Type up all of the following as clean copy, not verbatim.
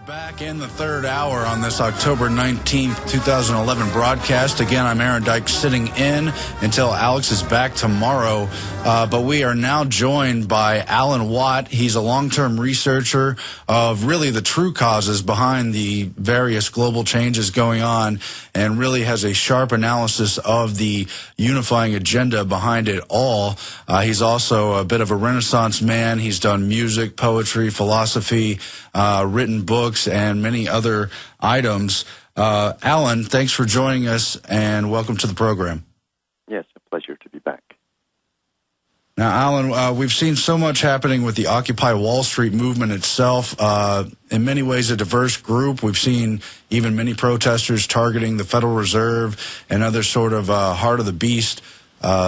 Back in the third hour on this October 19th, 2011 broadcast. Again, I'm Aaron Dykes sitting in until Alex is back tomorrow. But we are now joined by Alan Watt. He's a long-term researcher of really the true causes behind the various global changes going on and really has a sharp analysis of the unifying agenda behind it all. He's also a bit of a Renaissance man. He's done music, poetry, philosophy, written books, and many other items. Alan, thanks for joining us, and welcome to the program. Yes, a pleasure to be back. Now, Alan, we've seen so much happening with the Occupy Wall Street movement itself. In many ways, a diverse group. We've seen even many protesters targeting the Federal Reserve and other sort of heart of the beast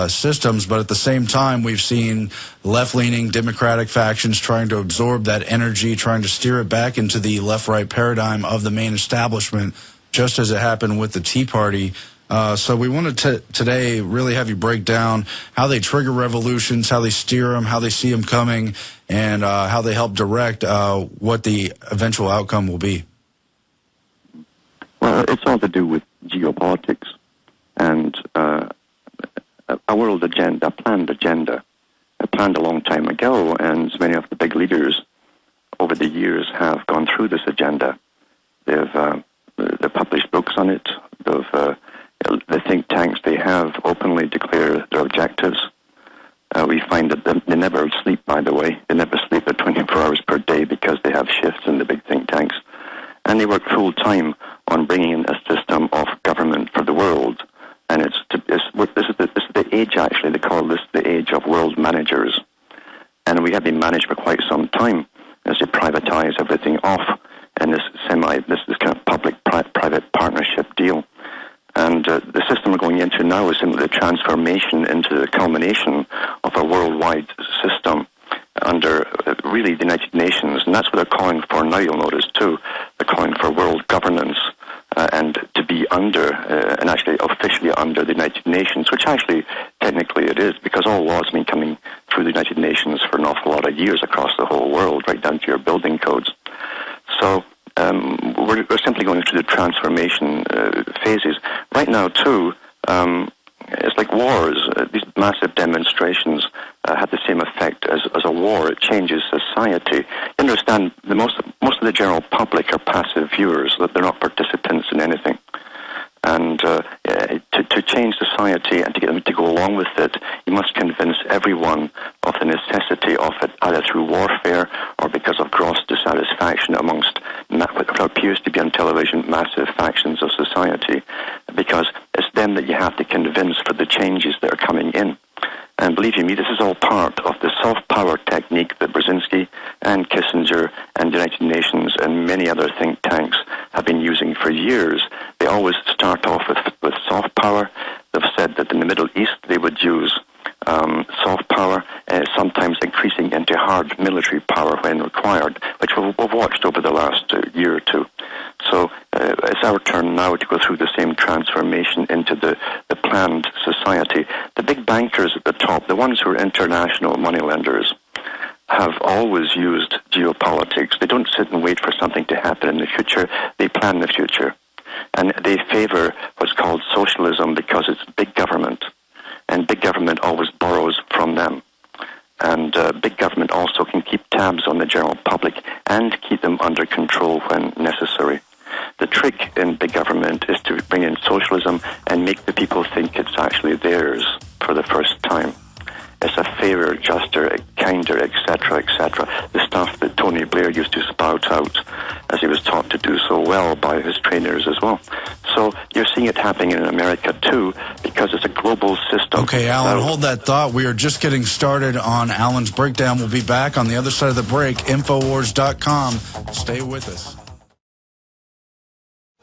systems, but at the same time, we've seen left-leaning Democratic factions trying to absorb that energy, trying to steer it back into the left-right paradigm of the main establishment, just as it happened with the Tea Party. So we wanted to today really have you break down how they trigger revolutions, how they steer them, how they see them coming, and how they help direct what the eventual outcome will be. Well, it's all to do with geopolitics and a world agenda, a planned a long time ago, and many of the big leaders over the years have gone through this agenda. They've published books on it. The think tanks, they have openly declared their objectives. We find that they never sleep, by the way. They never sleep at 24 hours per day because they have shifts in the big think tanks. And they work full-time on bringing in a system of government for the world. And this is the age, actually. They call this the age of world managers. And we have been managed for quite some time as they privatize everything off in this kind of public-private partnership deal. And the system we're going into now is simply the transformation into the culmination of a worldwide system under really the United Nations. And that's what they're calling for now, you'll notice too. They're calling for world governance and to be under, and actually officially under the United Nations, which actually technically it is, because all laws have been coming through the United Nations for an awful lot of years across the whole world, right down to your building codes. So we're simply going through the transformation phases. Right now, too, it's like wars. These massive demonstrations have the same effect as a war. It changes society. You understand, most of the general public are passive viewers, that they're not participants in anything. And to change society and to get them to go along with it, you must convince everyone of the necessity of it, either through warfare or because of gross dissatisfaction amongst what appears to be on television massive factions of society, because it's them that you have to convince for the changes that are coming in. And believe you me, this is all part of the soft power technique that Brzezinski and Kissinger and the United Nations and many other think tanks have been using for years. They always start off with soft power. They've said that in the Middle East they would use soft power, sometimes increasing into hard military power when required, which we've watched over the last year or two. So it's our turn now to go through the same transformation into the planned society. The big bankers at the top, the ones who are international moneylenders, have always used geopolitics. They don't sit and wait for something to happen in the future. They plan the future. And they favor what's called socialism because it's big government. And big government always borrows from them. And big government also can keep tabs on the general public and keep them under control when necessary. The trick in big government is to bring in socialism and make the people think it's actually theirs for the first time. It's a fairer, juster, kinder, etc., etc. The stuff that Tony Blair used to spout out as he was taught to do so well by his trainers as well. So you're seeing it happening in America too, because it's a global system. Okay, Alan, hold that thought. We are just getting started on Alan's breakdown. We'll be back on the other side of the break. Infowars.com. Stay with us.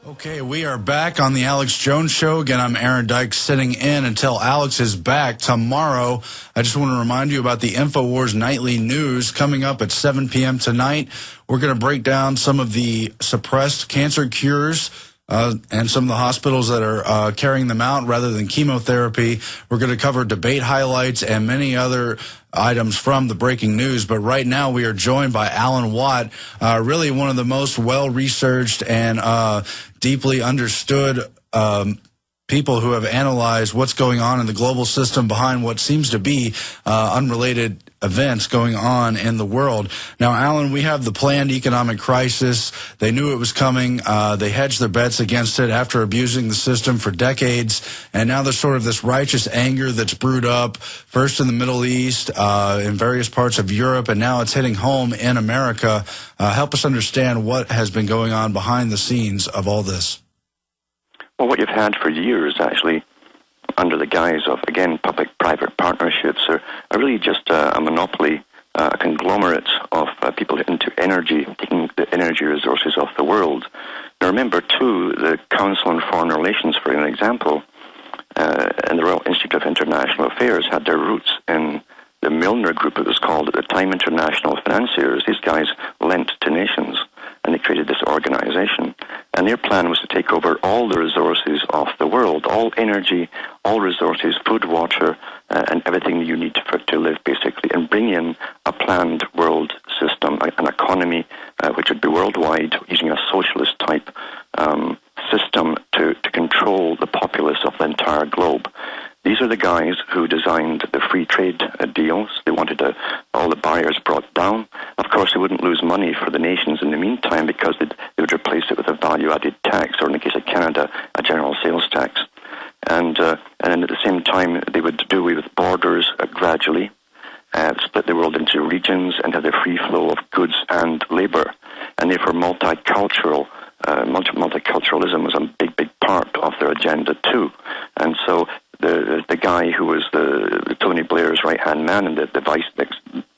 Okay, we are back on the Alex Jones Show. Again, I'm Aaron Dykes sitting in until Alex is back tomorrow. I just want to remind you about the InfoWars Nightly News coming up at 7 p.m. tonight. We're going to break down some of the suppressed cancer cures and some of the hospitals that are carrying them out rather than chemotherapy. We're going to cover debate highlights and many other items from the breaking news. But right now we are joined by Alan Watt, really one of the most well-researched and deeply understood people who have analyzed what's going on in the global system behind what seems to be unrelated events going on in the world. Now, Alan, we have the planned economic crisis. They knew it was coming. They hedged their bets against it after abusing the system for decades. And now there's sort of this righteous anger that's brewed up, first in the Middle East, in various parts of Europe, and now it's hitting home in America. Help us understand what has been going on behind the scenes of all this. Well, what you've had for years, actually, under the guise of, again, public-private partnerships, are really just a monopoly, a conglomerate of people into energy, taking the energy resources of the world. Now, remember, too, the Council on Foreign Relations, for an example, and the Royal Institute of International Affairs had their roots in the Milner Group, it was called at the time, International Financiers. These guys lent to nations, and they created this organization. And their plan was to take over all the resources of the world, all energy, all resources, food, water, and everything you need to live, basically, and bring in a planned world system, an economy which would be worldwide, using a socialist-type system to control the populace of the entire globe. These are the guys who designed the free trade deals. They wanted all the barriers brought down. Of course, they wouldn't lose money for the nations in the meantime because they would replace it with a value-added tax, or in the case of Canada, a general sales tax. And then at the same time, they would do away with borders gradually, split the world into regions, and have the free flow of goods and labor. And therefore, multiculturalism was a big, big part of their agenda too. And so the guy who was the Tony Blair's right-hand man and the vice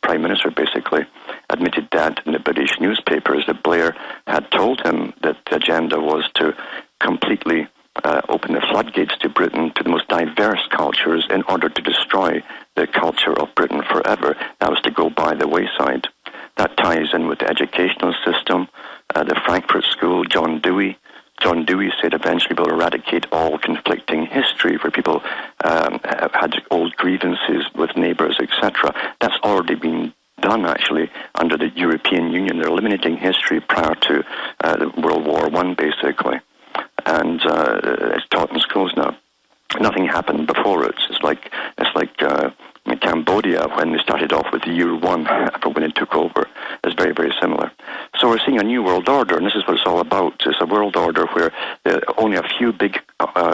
prime minister basically admitted that in the British newspapers, that Blair had told him that the agenda was to completely open the floodgates to Britain, to the most diverse cultures, in order to destroy the culture of Britain forever. That was to go by the wayside. That ties in with the educational system, the Frankfurt School, John Dewey. John Dewey said eventually we'll eradicate all conflicting history, where people had old grievances with neighbours, etc. That's already been done, actually, under the European Union. They're eliminating history prior to World War I, basically. And it's taught in schools now. Nothing happened before it. It's like in Cambodia, when they started off with year one after when it took over. It's very, very similar. So we're seeing a new world order, and this is what it's all about. It's a world order where only a few big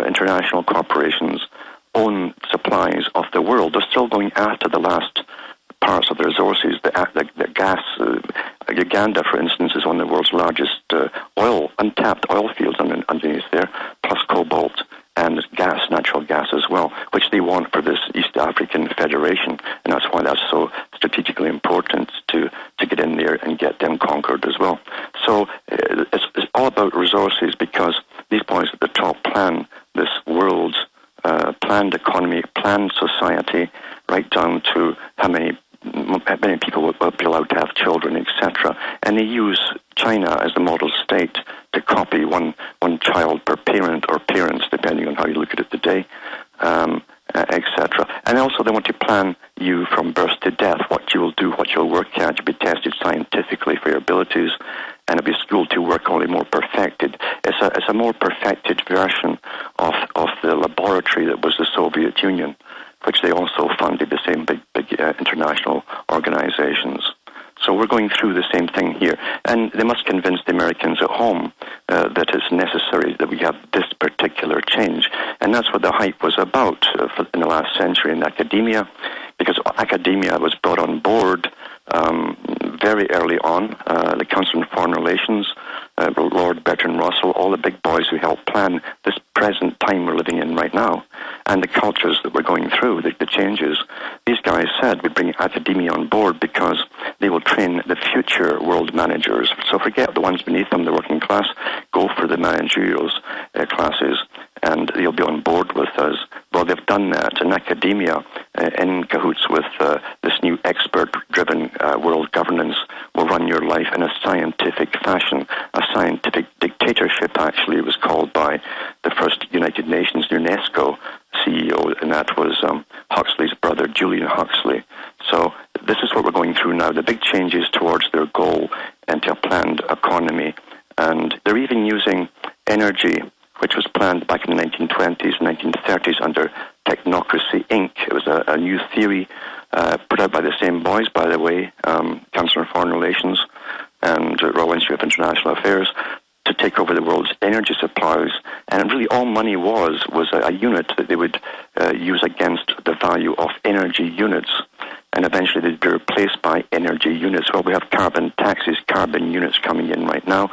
international corporations own supplies of the world. They're still going after the last parts of the resources, the gas. Uganda, for instance, is one of the world's largest untapped oil fields underneath there, plus cobalt and gas, natural gas as well, which they want for this East African Federation, and that's why that's so strategically important to get in there and get them conquered as well. So it's all about resources, because these boys at the top plan this world, planned economy, planned society, right down to how many people will be allowed to have children, etc. And they use China as the model state to copy one child per parent, or parents, depending on how you look at it today, etc. And also they want to plan you from birth to death, what you will do, what you'll work at. You'll be tested scientifically for your abilities, and it'll be schooled to work, only more perfected. It's a more perfected version of the laboratory that was the Soviet Union, which they also funded, the same big international organizations. So we're going through the same thing here. And they must convince the Americans at home that it's necessary that we have this particular change. And that's what the hype was about in the last century in academia, because academia was brought on board very early on. The Council on Foreign Relations, Lord Bertrand Russell, all the big boys who helped plan this present time we're living in right now, and the cultures that we're going through, the changes. These guys said we bring academia on board because they will train the future world managers. So forget the ones beneath them, the working class, go for the managerial classes, and they'll be on board with us. Well, they've done that in academia, in cahoots with this new expert-driven world governance, will run your life in a scientific fashion, a scientific dictatorship dictatorship, actually, it was called by the first United Nations UNESCO CEO, and that was Huxley's brother, Julian Huxley. So this is what we're going through now, the big changes towards their goal into a planned economy. And they're even using energy, which was planned back in the 1920s and 1930s under Technocracy, Inc. It was a new theory put out by the same boys, by the way, Council on Foreign Relations and Royal Institute of International Affairs, to take over the world's energy supplies. And really all money was a unit that they would use against the value of energy units. And eventually they'd be replaced by energy units. Well, we have carbon taxes, carbon units coming in right now.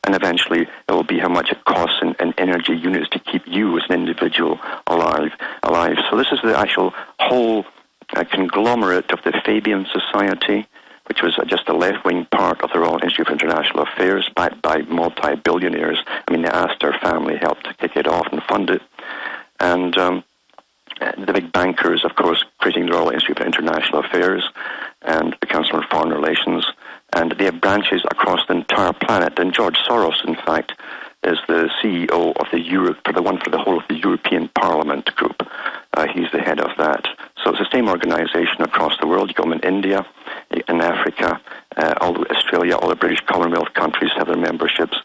And eventually it will be how much it costs in energy units to keep you as an individual alive. So this is the actual whole conglomerate of the Fabian Society, which was just a left-wing part of the Royal Institute of International Affairs, backed by multi-billionaires. I mean, the Astor family helped to kick it off and fund it. And the big bankers, of course, creating the Royal Institute of International Affairs and the Council on Foreign Relations. And they have branches across the entire planet. And George Soros, in fact, is the CEO of the for the whole of the European Parliament group. He's the head of that. So it's the same organization across the world. You go in India, in Africa, all Australia, all the British Commonwealth countries have their memberships.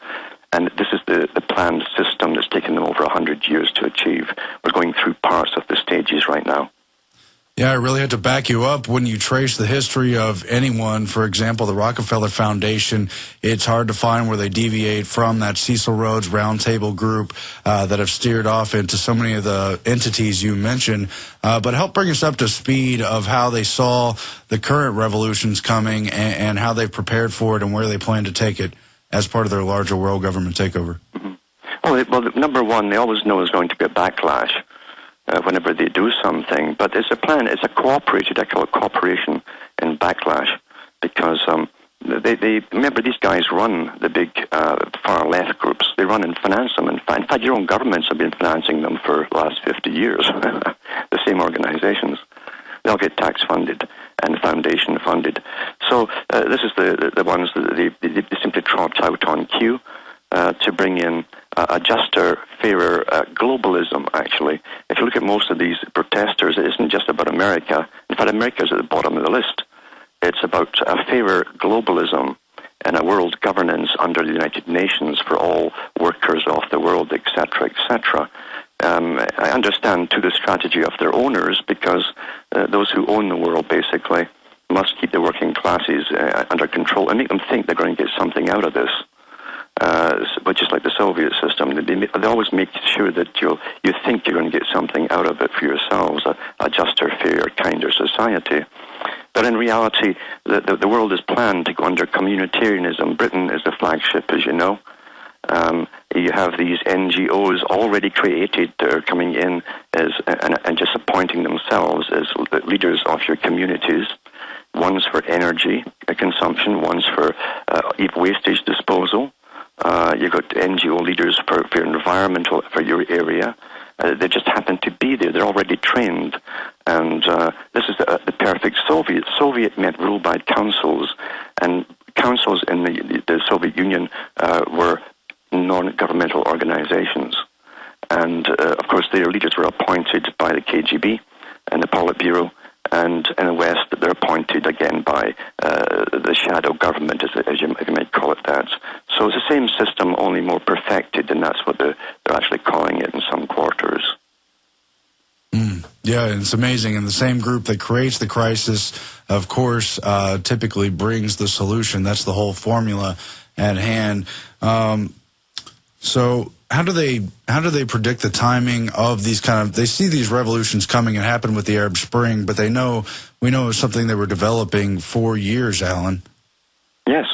And this is the planned system that's taken them over 100 years to achieve. We're going through parts of the stages right now. Yeah, I really had to back you up. When you trace the history of anyone, for example, the Rockefeller Foundation, it's hard to find where they deviate from that Cecil Rhodes Roundtable group that have steered off into so many of the entities you mentioned. But help bring us up to speed of how they saw the current revolutions coming and how they've prepared for it and where they plan to take it as part of their larger world government takeover. Mm-hmm. Well, number one, they always know there's going to be a backlash whenever they do something. But it's a plan, it's a cooperated, I call it cooperation and backlash, because they remember these guys run the big far left groups. They run and finance them. In fact, your own governments have been financing them for the last 50 years, the same organizations. They'll get tax funded and foundation funded. So this is the ones that they simply trot out on cue to bring in a juster, fairer globalism, actually. If you look at most of these protesters, it isn't just about America. In fact, America's at the bottom of the list. It's about a fairer globalism and a world governance under the United Nations for all workers of the world, etc., etc. I understand, too, the strategy of their owners, because those who own the world, basically, must keep the working classes under control and make them think they're going to get something out of this. Which is like the Soviet system. They always make sure that you think you're going to get something out of it for yourselves, a juster, fairer, kinder society. But in reality, the world is planned to go under communitarianism. Britain is the flagship, as you know. You have these NGOs already created that are coming in and just appointing themselves as the leaders of your communities. One's for energy consumption, one's for wastage disposal. You've got NGO leaders for environmental, for your area. They just happen to be there. They're already trained. And this is the perfect Soviet. Soviet meant rule by councils. And councils in the Soviet Union were non-governmental organizations. And, of course, their leaders were appointed by the KGB and the Politburo. And in the West, they're appointed again by the shadow government, as you might call it that. So it's the same system, only more perfected, and that's what they're actually calling it in some quarters. Yeah, and it's amazing. And the same group that creates the crisis, of course, typically brings the solution. That's the whole formula at hand. So how do they predict the timing of these they see these revolutions coming? It happened with the Arab Spring, but we know it's something they were developing for years, Alan. Yes.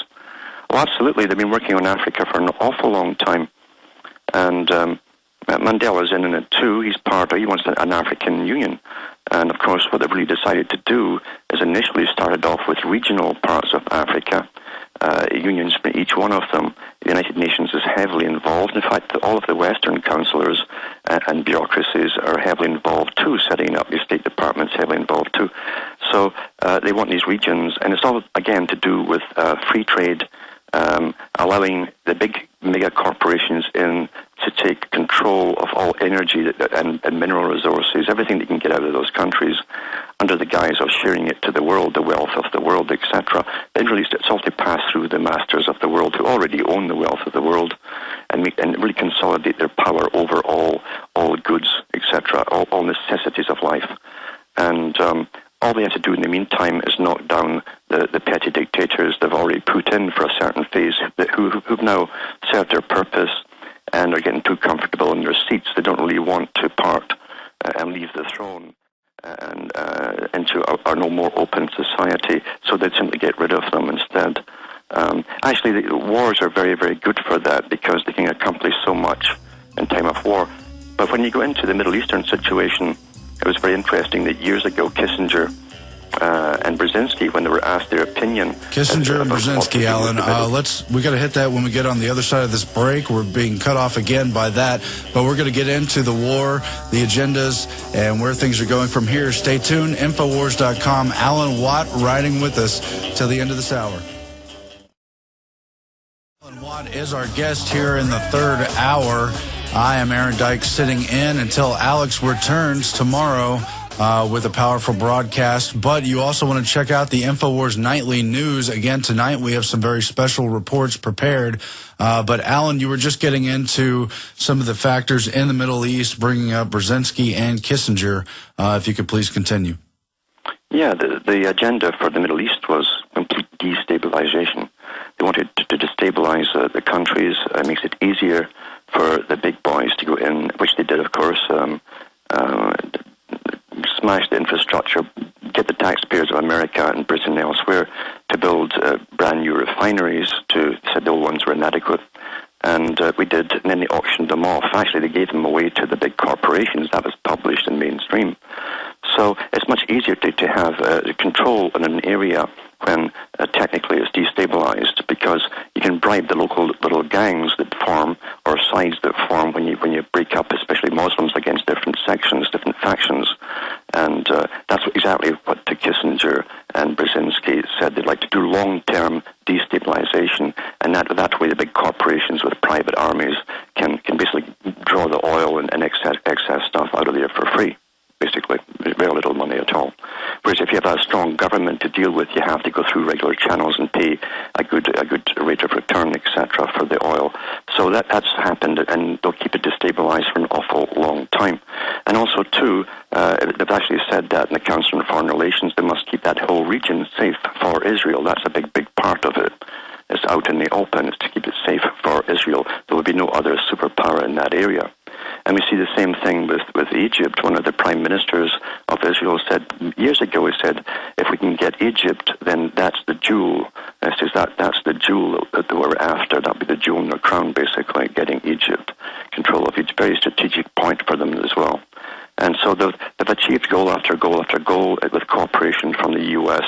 Well, absolutely. They've been working on Africa for an awful long time. And Mandela's in it too. He wants an African Union. And of course, what they've really decided to do is initially started off with regional parts of Africa, unions for each one of them. The United Nations is heavily involved. In fact, all of the Western councillors and bureaucracies are heavily involved too, setting up the State Department's heavily involved too. So they want these regions, and it's all, again, to do with free trade, allowing the big mega corporations in to take control of all energy and mineral resources, everything they can get out of those countries, under the guise of sharing it to the world, the wealth of the world, etc. Then released it's all to pass through the masters of the world who already own the wealth of the world, and really consolidate their power over all goods, etc., all necessities of life. And all they have to do in the meantime is knock down the petty dictators they've already put in for a certain phase, who've now served their purpose and are getting too comfortable in their seats. They don't really want to part and leave the throne and into our no more open society, so they'd simply get rid of them instead. Actually, the wars are very, very good for that, because they can accomplish so much in time of war. But when you go into the Middle Eastern situation, it was very interesting that years ago, Kissinger and Brzezinski, when they were asked their opinion... Kissinger and Brzezinski, Alan, we got to hit that when we get on the other side of this break. We're being cut off again by that, but we're going to get into the war, the agendas, and where things are going from here. Stay tuned. Infowars.com. Alan Watt riding with us till the end of this hour. Alan Watt is our guest here in the third hour. I am Aaron Dykes, sitting in until Alex returns tomorrow with a powerful broadcast. But you also want to check out the InfoWars Nightly News. Again, tonight we have some very special reports prepared. But, Alan, you were just getting into some of the factors in the Middle East, bringing up Brzezinski and Kissinger. If you could please continue. Yeah, the agenda for the Middle East was complete destabilization. They wanted to destabilize the countries. It makes it easier for the big boys to go in, which they did, of course, smash the infrastructure, get the taxpayers of America and Britain and elsewhere to build brand new refineries. Said the old ones were inadequate. And we did, and then they auctioned them off. Actually, they gave them away to the big corporations. That was published in mainstream. So it's much easier to have control in an area when technically it's destabilized, because you can bribe the local little gangs that form, or sides that form, when you break up, especially Muslims, against different sections, different factions. And that's exactly what Kissinger and Brzezinski said. They'd like to do long-term destabilization, and that way the big corporations with private armies can basically draw the oil and excess stuff out of there for free, basically, very little money at all. Whereas if you have a strong government to deal with, you have to go through regular channels and pay a good rate of return, etc., for the oil. So that's happened, and they'll keep it destabilized for an awful long time. And also, too, they've actually said that in the Council on Foreign Relations, they must keep that whole region safe for Israel. That's a big part of it. It's out in the open. It's to keep it safe for Israel. There will be no other superpower in that area. And we see the same thing with Egypt. One of the prime ministers of Israel said years ago, he said, if we can get Egypt, then that's the jewel. And he says that's the jewel that we're after. That'll be the jewel in their crown, basically, getting Egypt. Control of Egypt, very strategic point for them as well. And so they've achieved goal after goal after goal with cooperation from the U.S.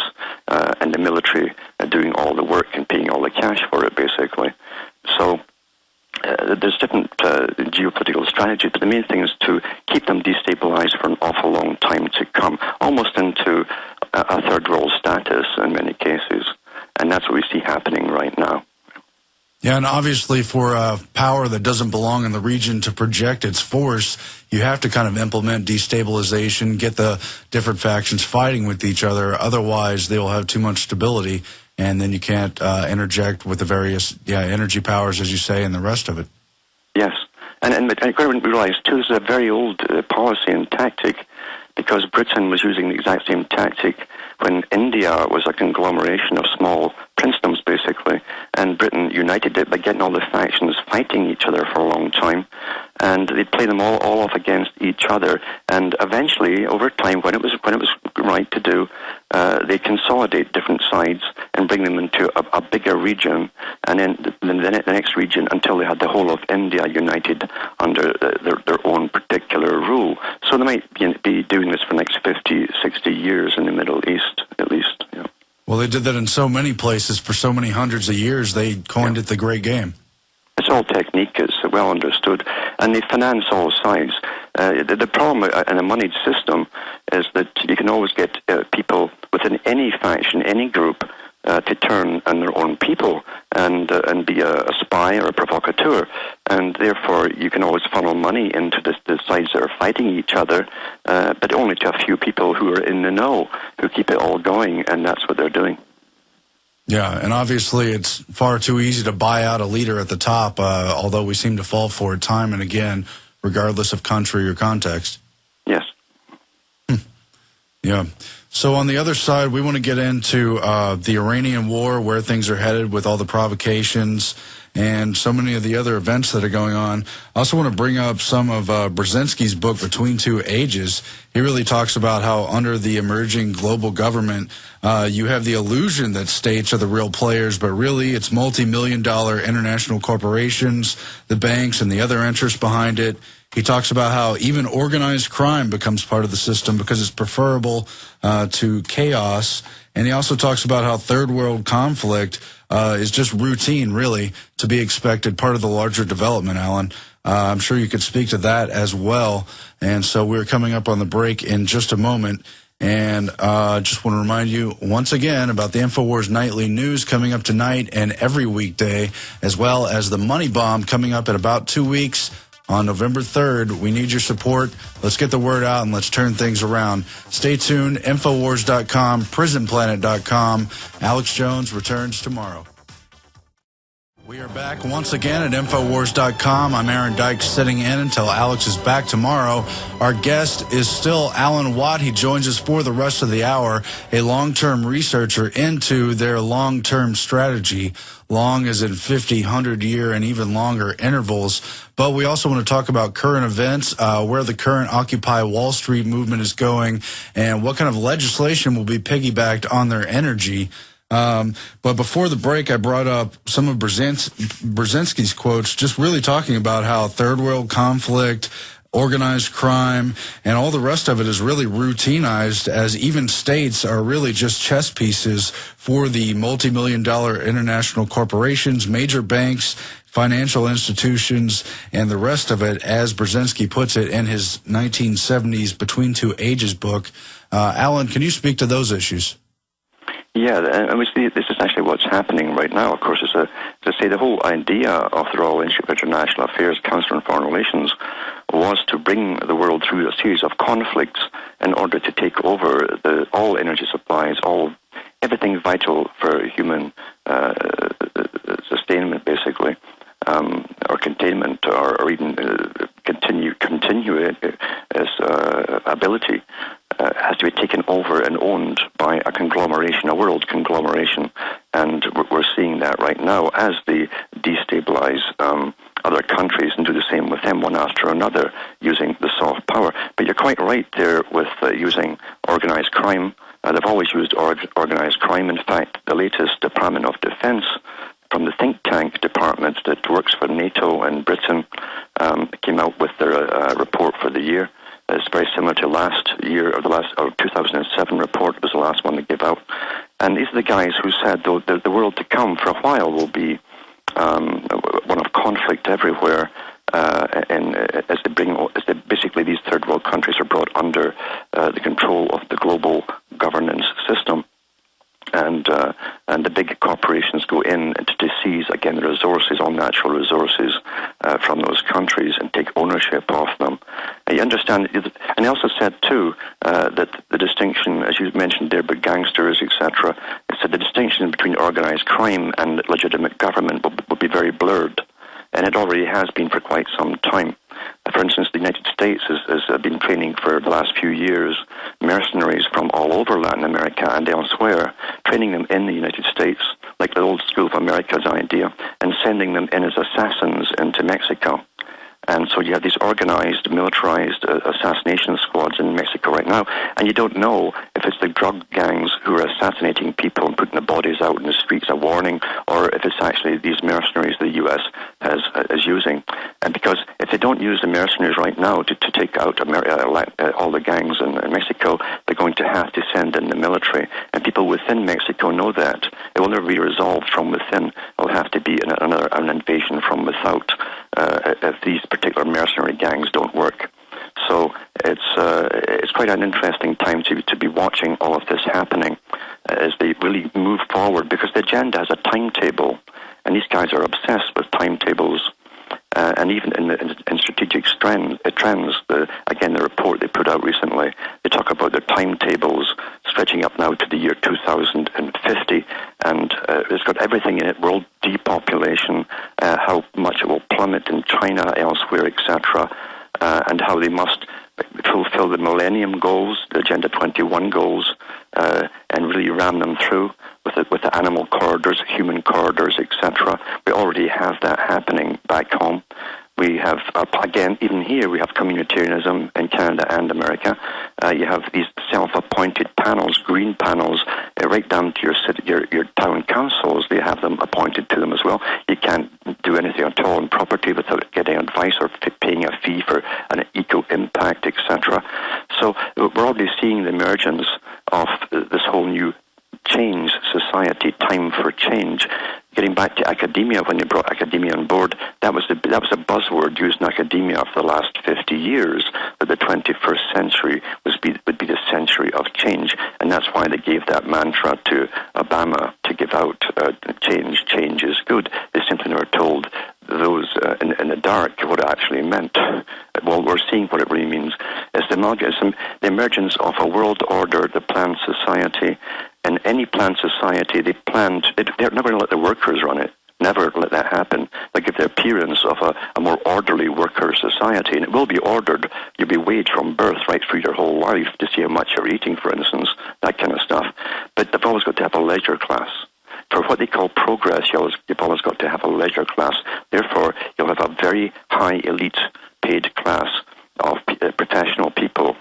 And the military doing all the work and paying all the cash for it, basically. So there's different geopolitical strategies, but the main thing is to keep them destabilized for an awful long time to come, almost into a third world status in many cases. And that's what we see happening right now. Yeah, and obviously for power that doesn't belong in the region to project its force, you have to kind of implement destabilization, get the different factions fighting with each other. Otherwise, they will have too much stability, and then you can't interject with the various energy powers, as you say, and the rest of it. Yes, and we realize, too, this is a very old policy and tactic, because Britain was using the exact same tactic when India was a conglomeration of small princedoms, basically, and Britain united it by getting all the factions fighting each other for a long time, and they'd play them all off against each other, and eventually, over time, when it was right to do, they consolidate different sides and bring them into a bigger region, and then the next region, until they had the whole of India united under their own particular rule. So they might be doing this for the next 50, 60 years in the Middle East, at least. Yeah. Well, they did that in so many places for so many hundreds of years. They coined it the Great Game. It's all technique. It's well understood. And they finance all sides. The problem in a moneyed system is that you can always get people within any faction, any group, to turn on their own people and be a spy or a provocateur. And therefore, you can always funnel money into the sides that are fighting each other, but only to a few people who are in the know, who keep it all going, and that's what they're doing. Yeah, and obviously it's far too easy to buy out a leader at the top, although we seem to fall for it time and again, regardless of country or context. Yes. Yeah. So on the other side, we want to get into the Iranian war, where things are headed with all the provocations and so many of the other events that are going on. I also want to bring up some of Brzezinski's book, Between Two Ages. He really talks about how under the emerging global government, you have the illusion that states are the real players, but really it's multi-million-dollar international corporations, the banks, and the other interests behind it. He talks about how even organized crime becomes part of the system because it's preferable to chaos. And he also talks about how third world conflict is just routine, really, to be expected, part of the larger development, Alan. I'm sure you could speak to that as well. And so we're coming up on the break in just a moment. And just want to remind you once again about the InfoWars Nightly News coming up tonight and every weekday, as well as the Money Bomb coming up in about 2 weeks. On November 3rd, we need your support. Let's get the word out and let's turn things around. Stay tuned. Infowars.com, prisonplanet.com. Alex Jones returns tomorrow. We are back once again at Infowars.com. I'm Aaron Dykes sitting in until Alex is back tomorrow. Our guest is still Alan Watt. He joins us for the rest of the hour, a long-term researcher into their long-term strategy, long as in 50, 100-year, and even longer intervals. But we also want to talk about current events, where the current Occupy Wall Street movement is going, and what kind of legislation will be piggybacked on their energy. But before the break, I brought up some of Brzezinski's quotes, just really talking about how third world conflict, organized crime, and all the rest of it is really routinized, as even states are really just chess pieces for the multi-million-dollar international corporations, major banks, financial institutions, and the rest of it, as Brzezinski puts it in his 1970s Between Two Ages book. Alan, can you speak to those issues? Yeah, and we see this is actually what's happening right now. Of course, to say the whole idea of the Royal Institute of International Affairs, Council on Foreign Relations, was to bring the world through a series of conflicts in order to take over all energy supplies, everything vital for human sustainment, basically, or containment, or even continue its ability. Has to be taken over and owned by a conglomeration, a world conglomeration. And we're seeing that right now as they destabilize other countries and do the same with them, one after another, using the soft power. But you're quite right there with using organized crime. They've always used organized crime. In fact, the latest Department of Defense from the think tank department that works for NATO and Britain came out with their report for the year. It's very similar to last year, or 2007 report was the last one they gave out. And these are the guys who said the world to come for a while will be one of conflict everywhere, and as basically these third world countries are brought under the control of the global governance system. And the big corporations go in to seize, again, the resources, all natural resources from those countries, and take ownership of them. And you understand, and he also said, too, that the distinction, as you mentioned there, about gangsters, etc., it said the distinction between organized crime and legitimate government will be very blurred. And it already has been for quite some time. For instance, the United States has been training for the last few years mercenaries from all over Latin America and elsewhere, training them in the United States, like the old School of America's idea, and sending them in as assassins into Mexico. And so you have these organized, militarized assassination squads in Mexico right now, and you don't know if it's the drug gangs who are assassinating people and putting the bodies out in the streets a warning, or if it's actually these mercenaries the U.S. is using. And because if they don't use the mercenaries right now to take out all the gangs in Mexico, they're going to have to send in the military. And people within Mexico know that. It will never be resolved from within. It'll have to be an invasion from without if these particular mercenary gangs don't work. So it's quite an interesting time to be watching all of this happening as they really move forward forward, because the agenda has a timetable, and these guys are obsessed with timetables. And even in strategic trends, again, the report they put out recently, they talk about their timetables stretching up now to the year 2050, and it's got everything in it: world depopulation, how much it will plummet in China, elsewhere, etc., and how they must fulfill the Millennium Goals, the Agenda 21 goals, and really ram them through with the animal corridors, human corridors, etc. We already have that happening back home. We have, again, even here, we have communitarianism in Canada and America. You have these self-appointed panels, green panels, right down to your town councils. They have them appointed to them as well. You can't do anything at all on property without getting advice or paying a fee for an eco-impact, etc. So we're already seeing the emergence of this whole new change society, time for change. Getting back to academia, when you brought academia on board, that was a buzzword used in academia for the last 50 years, that the 21st century would be the century of change, and that's why they gave that mantra to Obama to give out, change is good. They simply never told those in the dark what it actually meant. Well, we're seeing what it really means. It's the emergence of a world order, the planned society. And any planned society, they're never going to let the workers run it. Never let that happen. They give the appearance of a more orderly worker society, and it will be ordered. You'll be waged from birth right through your whole life to see how much you're eating, for instance, that kind of stuff. But they've always got to have a leisure class. For what they call progress, you've always got to have a leisure class. Therefore, you'll have a very high elite paid class of professional people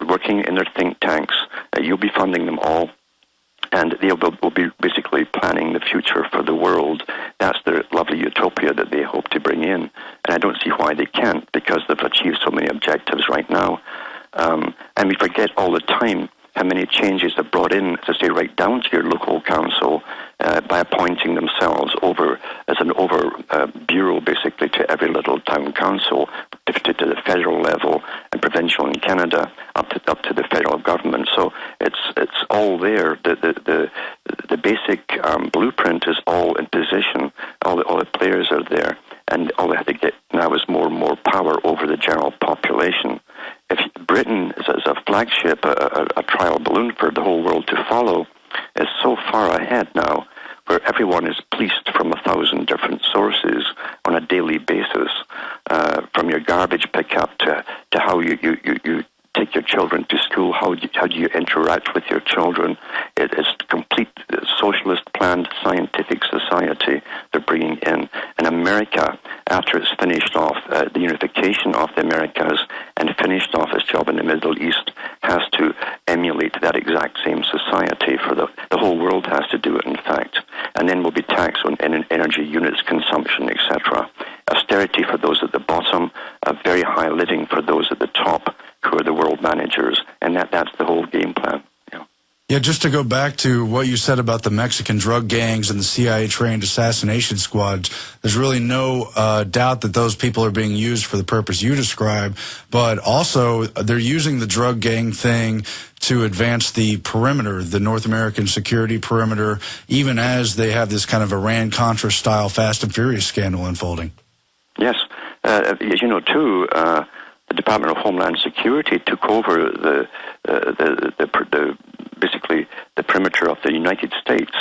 working in their think tanks. You'll be funding them all. And they will be basically planning the future for the world. That's their lovely utopia that they hope to bring in. And I don't see why they can't, because they've achieved so many objectives right now. And we forget all the time how many changes they've brought in, as I say, right down to your local council, by appointing themselves as an bureau, basically, to every little town council, to the federal level, and provincial in Canada, up to the federal government. So it's all there. The basic blueprint is all in position. All the players are there, and all they have to get now is more and more power over the general population. If Britain is a flagship, a trial balloon for the whole world to follow, is so far ahead now, where everyone is policed from 1,000 different sources on a daily basis, from your garbage pickup to how you take your children to school, how do you interact with your children. It is complete socialist planned scientific society they're bringing in. And America, after it's finished off the unification of the Americas and finished off its job in the Middle East, has to emulate that exact same society. For the whole world has to do it, in fact. And then we'll be taxed on energy units, consumption, etc. Austerity for those at the bottom, a very high living for those at the top, who are the world managers, and that's the whole game plan. Yeah, just to go back to what you said about the Mexican drug gangs and the CIA-trained assassination squads, there's really no doubt that those people are being used for the purpose you describe, but also they're using the drug gang thing to advance the perimeter, the North American security perimeter, even as they have this kind of Iran-Contra style Fast and Furious scandal unfolding. Yes. As you know, too, the Department of Homeland Security took over basically the perimeter of the United States,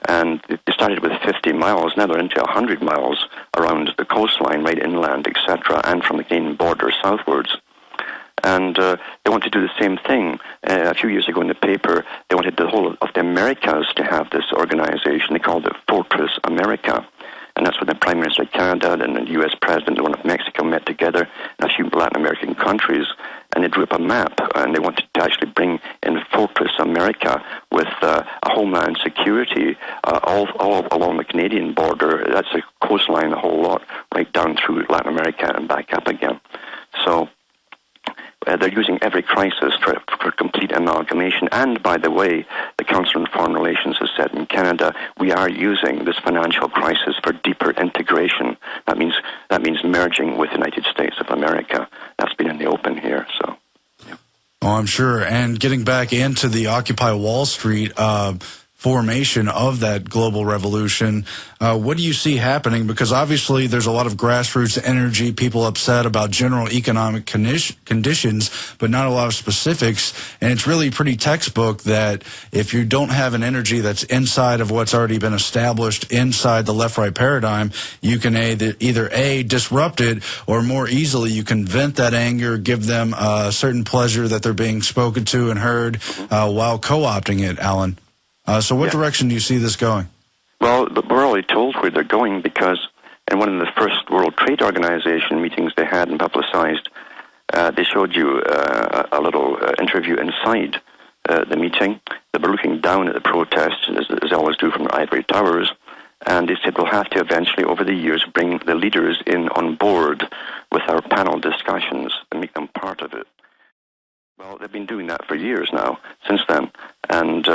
and they started with 50 miles. Now they're into 100 miles around the coastline, right inland, etc., and from the Canadian border southwards. And they want to do the same thing. A few years ago in the paper, they wanted the whole of the Americas to have this organization. They called it Fortress America. And that's when the Prime Minister of Canada and the U.S. President, the one of Mexico, met together, and a few Latin American countries, and they drew up a map, and they wanted to actually bring in Fortress America with a homeland security all along the Canadian border. That's a coastline, a whole lot, right down through Latin America and back up again. So they're using every crisis for complete amalgamation. And, by the way, the Council on Foreign Relations has said in Canada, we are using this financial crisis for deeper integration. That means merging with the United States of America. That's been in the open here. So, yeah. Oh, I'm sure. And getting back into the Occupy Wall Street, formation of that global revolution. What do you see happening? Because obviously there's a lot of grassroots energy, people upset about general economic conditions, but not a lot of specifics. And it's really pretty textbook that if you don't have an energy that's inside of what's already been established inside the left-right paradigm, you can either A, disrupt it, or more easily you can vent that anger, give them a certain pleasure that they're being spoken to and heard while co-opting it, Alan. So what direction do you see this going? Well, we're already told where they're going, because in one of the first World Trade Organization meetings they had and publicized, they showed you a little interview inside the meeting. They were looking down at the protests, as they always do from the ivory towers, and they said we'll have to eventually, over the years, bring the leaders in on board with our panel discussions and make them part of it. Well, they've been doing that for years now, since then. And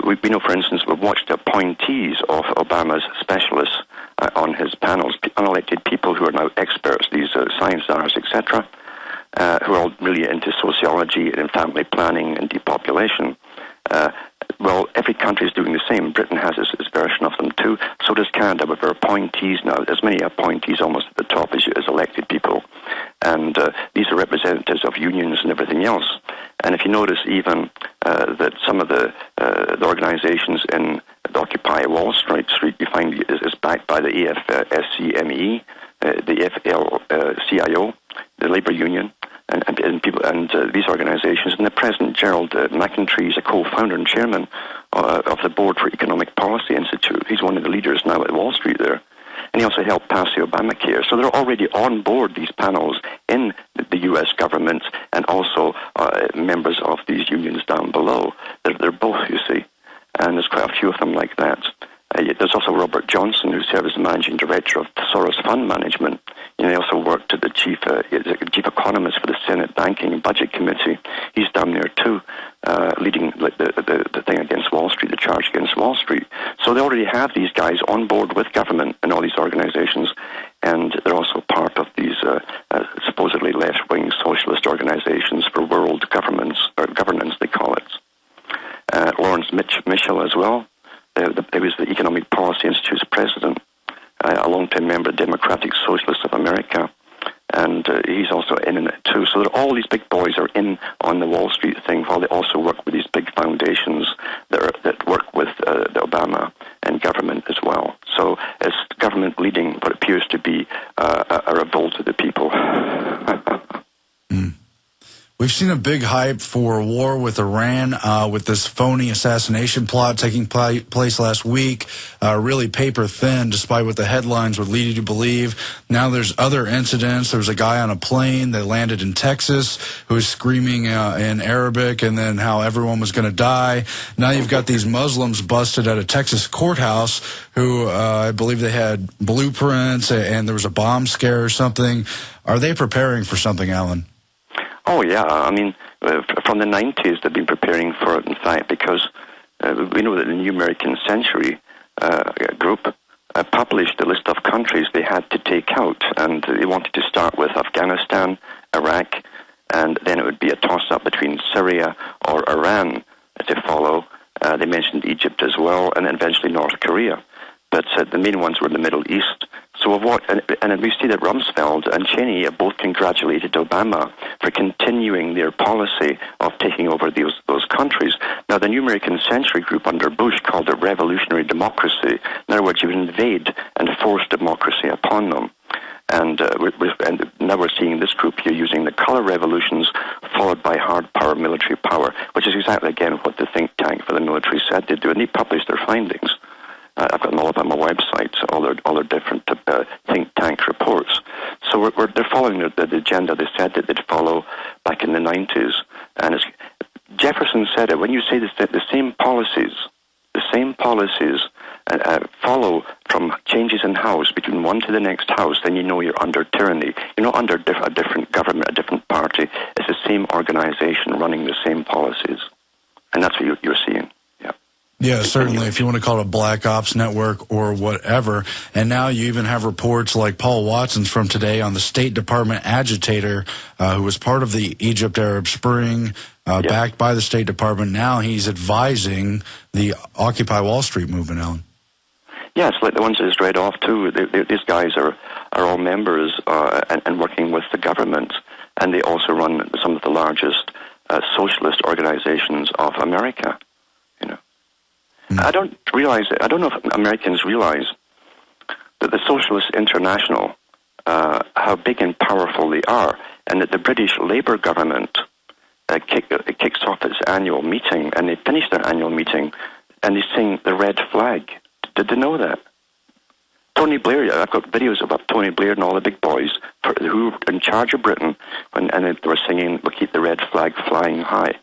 we know, for instance, we've watched appointees of Obama's specialists on his panels, unelected people who are now experts, these science czars, etc., who are all really into sociology and family planning and depopulation. Well, every country is doing the same. Britain has its version of them too. So does Canada with their appointees now. There's many appointees almost at the top as elected people. And these are representatives of unions and everything else. And if you notice even that some of the organizations in the Occupy Wall Street, you find is backed by the AFSCME, the FL-CIO, the Labour Union, and people, and these organizations. And the President, Gerald McIntyre, is a co-founder and chairman of the Board for Economic Policy Institute. He's one of the leaders now at Wall Street there. And he also helped pass the Obamacare. So they're already on board, these panels, in the U.S. government, and also members of these unions down below. They're both, you see. And there's quite a few of them like that. There's also Robert Johnson, who served as the managing director of Soros Fund Management. He also worked as the chief economist for the Senate Banking and Budget Committee. He's down there too, leading the thing against Wall Street, the charge against Wall Street. So they already have these guys on board with government and all these organizations, and they're also part of these supposedly left-wing socialist organizations for world governance, they call it. Lawrence Mitchell as well. He was the Economic Policy Institute's president, a long-time member of Democratic Socialists of America, and he's also in it too. So all these big boys are in on the Wall Street thing, while they also work with these big foundations that work with the Obama and government as well. So it's government leading what appears to be a revolt of the people. We've seen a big hype for war with Iran, with this phony assassination plot taking place last week, really paper thin, despite what the headlines would lead you to believe. Now there's other incidents. There was a guy on a plane that landed in Texas who was screaming in Arabic, and then how everyone was going to die. Now you've got these Muslims busted at a Texas courthouse who I believe they had blueprints, and there was a bomb scare or something. Are they preparing for something, Alan? Oh, yeah. I mean, from the 90s, they've been preparing for it, in fact, because we know that the New American Century group published a list of countries they had to take out, and they wanted to start with Afghanistan, Iraq, and then it would be a toss-up between Syria or Iran to follow. They mentioned Egypt as well, and then eventually North Korea. But the main ones were in the Middle East. So and we see that Rumsfeld and Cheney have both congratulated Obama for continuing their policy of taking over those countries. Now, the New American Century group under Bush called it revolutionary democracy. In other words, you invade and force democracy upon them. And now we're seeing this group here using the color revolutions followed by hard power, military power, which is exactly, again, what the think tank for the military said they'd do. And they published their findings. I've got them all up on my website, so all their different think tank reports. So they're following the agenda they said that they'd follow back in the 90s. And Jefferson said it, when you say the same policies follow from changes in house between one to the next house, then you know you're under tyranny. You're not under a different government, a different party. It's the same organization running the same policies. And that's what you're seeing. Yeah, certainly, if you want to call it a black ops network or whatever. And now you even have reports like Paul Watson's from today on the State Department agitator who was part of the Egypt Arab Spring, backed by the State Department. Now he's advising the Occupy Wall Street movement, Alan. Yes, like the ones that is read off too. These guys are all members and working with the government, and they also run some of the largest socialist organizations of America. You know, I don't know if Americans realize that the Socialist International, how big and powerful they are, and that the British Labour government kicks off its annual meeting, and they finish their annual meeting, and they sing the red flag. Did they know that? Tony Blair, I've got videos of Tony Blair and all the big boys who were in charge of Britain, and they were singing, "We'll keep the red flag flying high."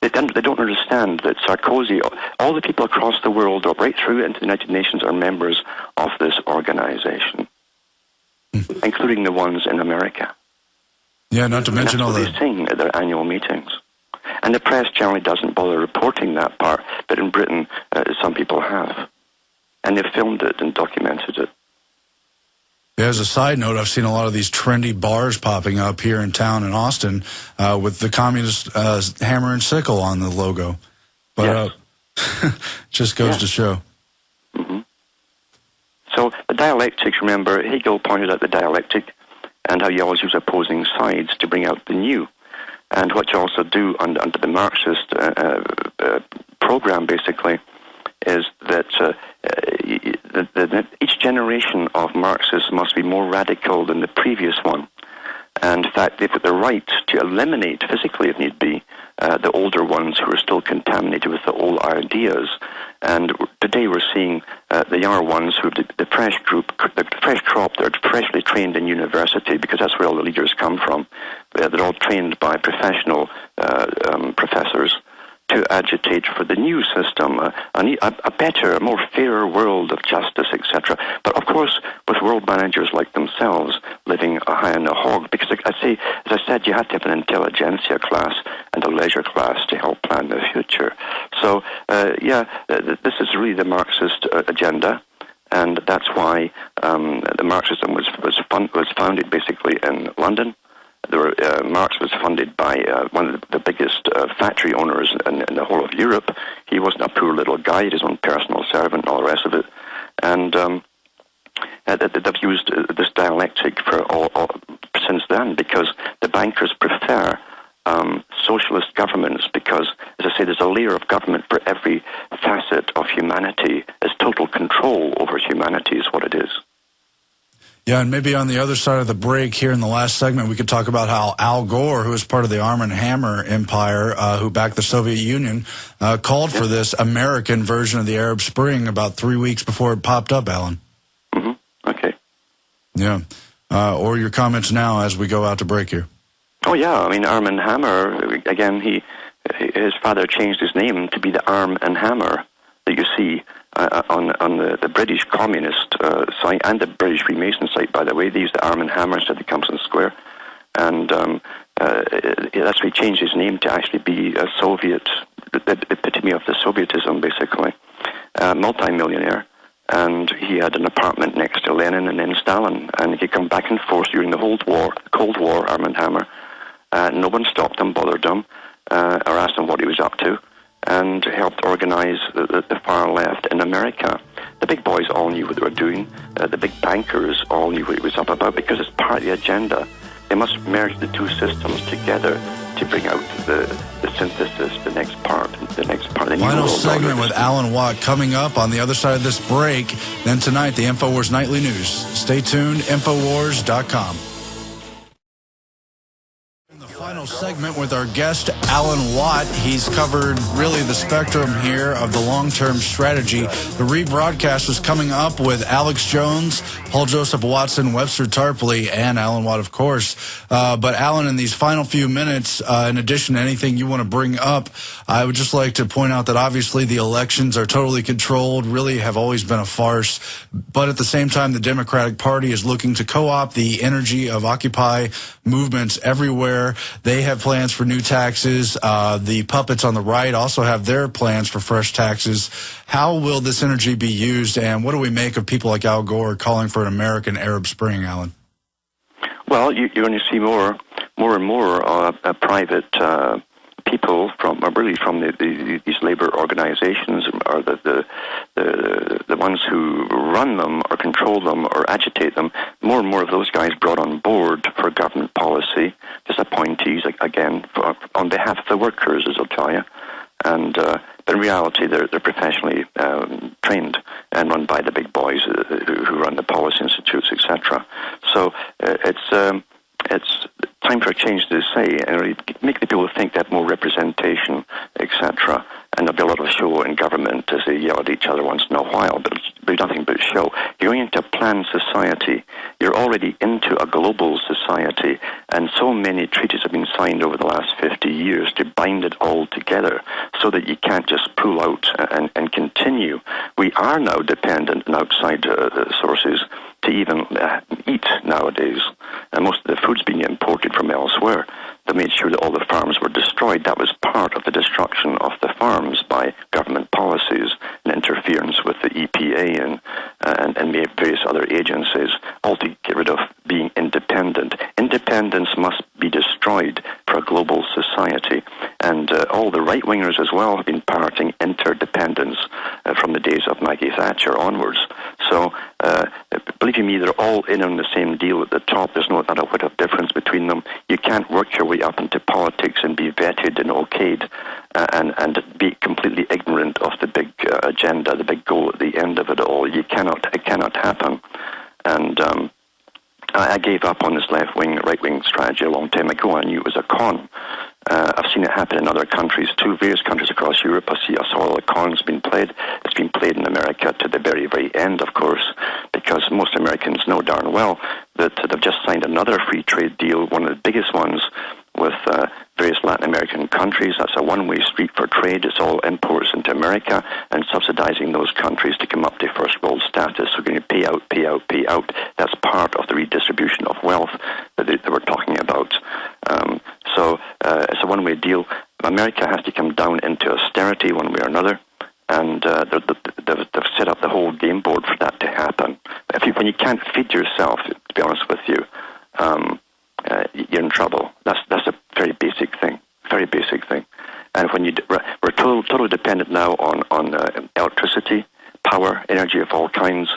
They don't understand that Sarkozy, all the people across the world, right through into the United Nations, are members of this organization, including the ones in America. Yeah, not to mention all the... They sing at their annual meetings. And the press generally doesn't bother reporting that part, but in Britain, some people have. And they've filmed it and documented it. Yeah, as a side note, I've seen a lot of these trendy bars popping up here in town in Austin with the communist hammer and sickle on the logo. But just goes to show. Mm-hmm. So the dialectics, remember, Hegel pointed out the dialectic and how you always use opposing sides to bring out the new. And what you also do under the Marxist program, basically, is that each generation of Marxists must be more radical than the previous one. And in fact, they've got the right to eliminate, physically if need be, the older ones who are still contaminated with the old ideas. And today we're seeing the younger ones who the fresh group, the fresh crop, they're freshly trained in university because that's where all the leaders come from. They're all trained by professional professors to agitate for the new system, a better, a more fairer world of justice, etc. But of course, with world managers like themselves living high on the hog, because as I said, you have to have an intelligentsia class and a leisure class to help plan the future. So, this is really the Marxist agenda, and that's why the Marxism was founded basically in London. Marx was funded by one of the biggest factory owners in the whole of Europe. He wasn't a poor little guy, he had his own personal servant and all the rest of it. And they've used this dialectic for since then, because the bankers prefer socialist governments because, as I say, there's a layer of government for every facet of humanity. It's total control over humanity is what it is. Yeah, and maybe on the other side of the break here in the last segment, we could talk about how Al Gore, who is part of the Arm and Hammer empire, who backed the Soviet Union, called for this American version of the Arab Spring about 3 weeks before it popped up, Alan. Mm-hmm. Okay. Yeah. Or your comments now as we go out to break here. Oh, yeah. I mean, Arm and Hammer, again, his father changed his name to be the Arm and Hammer that you see on the British Communist site and the British Freemason site, by the way. They use the Arm and Hammer instead of Compton Square. And that's why he changed his name to actually be a Soviet, the epitome of the Sovietism, basically. Multi-millionaire. And he had an apartment next to Lenin and then Stalin. And he'd come back and forth during the Cold War, Arm and Hammer. No one stopped him, bothered him, or asked him what he was up to, and helped organize the far left in America. The big boys all knew what they were doing. The big bankers all knew what he was up about, because it's part of the agenda. They must merge the two systems together to bring out the synthesis, the next part. Final segment with Alan Watt coming up on the other side of this break. Then tonight, the InfoWars Nightly News. Stay tuned, Infowars.com. Final segment with our guest, Alan Watt. He's covered really the spectrum here of the long-term strategy. The rebroadcast is coming up with Alex Jones, Paul Joseph Watson, Webster Tarpley, and Alan Watt, of course. But Alan, in these final few minutes, in addition to anything you want to bring up, I would just like to point out that obviously the elections are totally controlled, really have always been a farce. But at the same time, the Democratic Party is looking to co-opt the energy of Occupy movements everywhere. They have plans for new taxes. The puppets on the right also have their plans for fresh taxes. How will this energy be used, and what do we make of people like Al Gore calling for an American Arab Spring, Alan? Well, you're going to see more and more private people from these labor organizations are the ones who run them or control them or agitate them. More and more of those guys brought on board for government policy, just appointees, again, on behalf of the workers, as I'll tell you. And but in reality, they're professionally trained and run by the big boys who run the policy institutes, etc. So it's time for a change, to say, and really make the people think they have more representation, etc. And there'll be a lot of show in government as they yell at each other once in a while, but it'll be nothing but show. You're going into a planned society. You're already into a global society, and so many treaties have been signed over the last 50 years to bind it all together so that you can't just pull out and continue. We are now dependent on outside sources to even eat nowadays. And most of the food's being imported from elsewhere. They made sure that all the farms were destroyed. That was part of the destruction of the farms by government policies and interference with the EPA and various other agencies, all to get rid of being independent. Independence must be destroyed for a global society. And all the right-wingers as well have been parroting interdependence from the days of Maggie Thatcher onwards. So, believe you me, they're all in on the same deal at the top. There's not a whit of difference between them. You can't work your way up into politics and be vetted and okayed and be completely ignorant of the big agenda, the big goal at the end of it all. It cannot happen. And I gave up on this left-wing, right-wing strategy a long time ago. I knew it was a con. I've seen it happen in other countries too, various countries across Europe. I saw the cons being played. It's been played in America to the very, very end, of course, because most Americans know darn well that they've just signed another free trade deal, one of the biggest ones, with various Latin American countries. That's a one-way street for trade. It's all imports into America and subsidizing those countries to come up to first world status. So we're going to pay out, pay out, pay out. That's part of the redistribution of wealth that they were talking about. So it's a one-way deal. America has to come down into austerity one way or another, and they've set up the whole game board for that to happen. When you can't feed yourself, to be honest with you, you're in trouble. That's a very basic thing. Very basic thing. And when we're totally dependent now on electricity, power, energy of all kinds,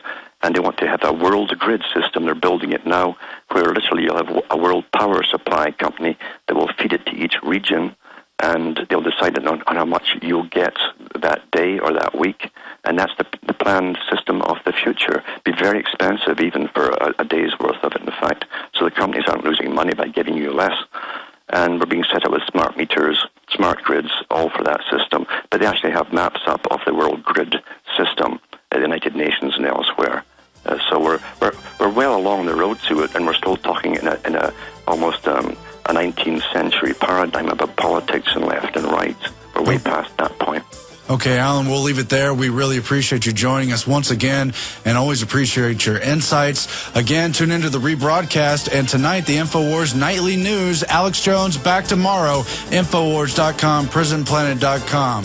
and they want to have a world grid system. They're building it now, where literally you'll have a world power supply company that will feed it to each region, and they'll decide on how much you'll get that day or that week. And that's the planned system of the future. Be very expensive, even for a day's worth of it, in fact. So the companies aren't losing money by giving you less. And we're being set up with smart meters, smart grids, all for that system. But they actually have maps up of the world grid system at the United Nations and elsewhere. So we're well along the road to it, and we're still talking in a almost a 19th century paradigm about politics and left and right. We're way past that point. Okay, Alan, we'll leave it there. We really appreciate you joining us once again, and always appreciate your insights. Again, tune into the rebroadcast, and tonight, the InfoWars Nightly News. Alex Jones back tomorrow. Infowars.com, prisonplanet.com.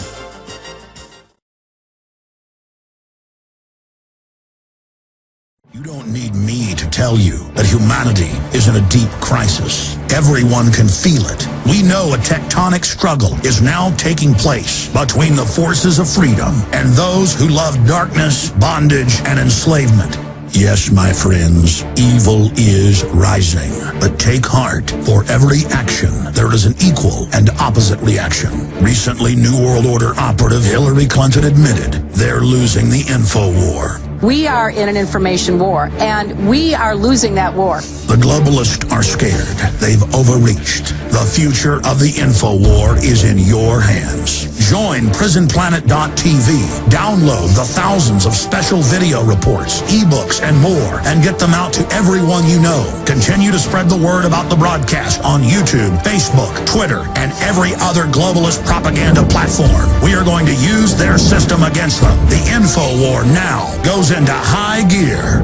You don't need me to tell you that humanity is in a deep crisis. Everyone can feel it. We know a tectonic struggle is now taking place between the forces of freedom and those who love darkness, bondage, and enslavement. Yes, my friends, evil is rising. But take heart. For every action, there is an equal and opposite reaction. Recently, New World Order operative Hillary Clinton admitted they're losing the info war. We are in an information war, and we are losing that war. The globalists are scared. They've overreached. The future of the info war is in your hands. Join prisonplanet.tv. Download the thousands of special video reports, ebooks, and more, and get them out to everyone you know. Continue to spread the word about the broadcast on YouTube, Facebook, Twitter, and every other globalist propaganda platform. We are going to use their system against them. The info war now goes into high gear.